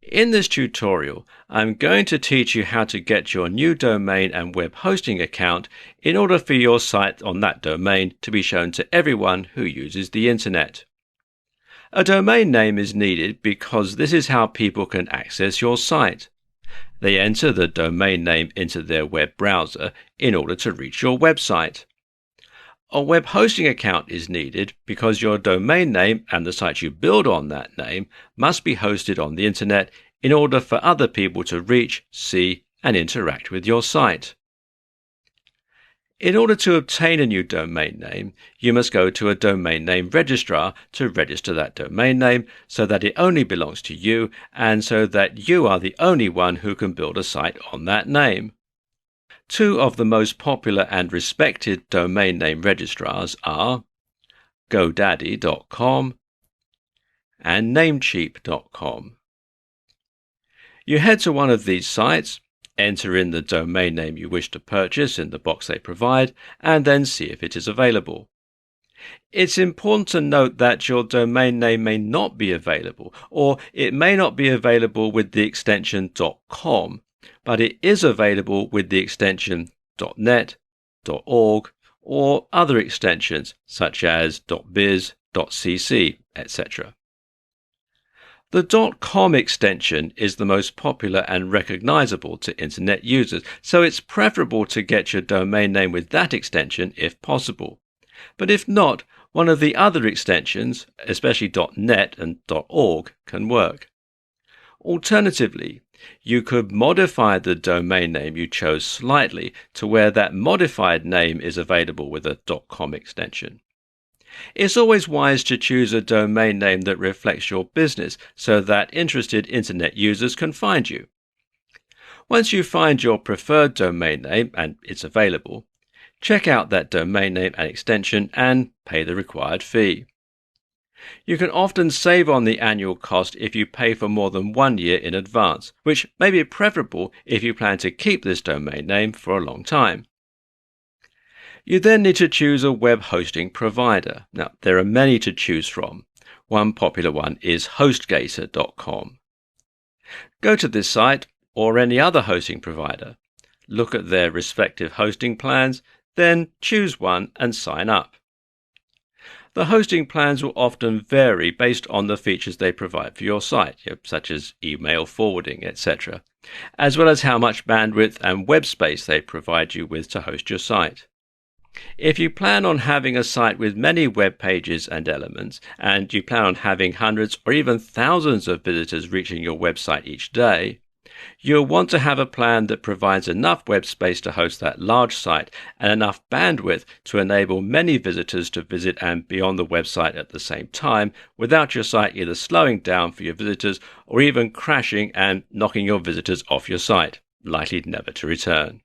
In this tutorial, I'm going to teach you how to get your new domain and web hosting account in order for your site on that domain to be shown to everyone who uses the internet. A domain name is needed because this is how people can access your site. They enter the domain name into their web browser in order to reach your website. A web hosting account is needed because your domain name and the site you build on that name must be hosted on the internet in order for other people to reach, see, and interact with your site. In order to obtain a new domain name, you must go to a domain name registrar to register that domain name so that it only belongs to you and so that you are the only one who can build a site on that name. Two of the most popular and respected domain name registrars are GoDaddy.com and Namecheap.com. You head to one of these sites, enter in the domain name you wish to purchase in the box they provide, and then see if it is available. It's important to note that your domain name may not be available, or it may not be available with the extension .com, but it is available with the extension .net, .org, or other extensions such as .biz, .cc, etc. The .com extension is the most popular and recognizable to internet users, so it's preferable to get your domain name with that extension if possible. But if not, one of the other extensions, especially .net and .org, can work. Alternatively, you could modify the domain name you chose slightly to where that modified name is available with a .com extension. It's always wise to choose a domain name that reflects your business so that interested internet users can find you. Once you find your preferred domain name and it's available, check out that domain name and extension and pay the required fee. You can often save on the annual cost if you pay for more than 1 year in advance, which may be preferable if you plan to keep this domain name for a long time. You then need to choose a web hosting provider. Now, there are many to choose from. One popular one is HostGator.com. Go to this site or any other hosting provider. Look at their respective hosting plans, then choose one and sign up. The hosting plans will often vary based on the features they provide for your site, such as email forwarding, etc., as well as how much bandwidth and web space they provide you with to host your site. If you plan on having a site with many web pages and elements, and you plan on having hundreds or even thousands of visitors reaching your website each day, you'll want to have a plan that provides enough web space to host that large site and enough bandwidth to enable many visitors to visit and be on the website at the same time without your site either slowing down for your visitors or even crashing and knocking your visitors off your site, likely never to return.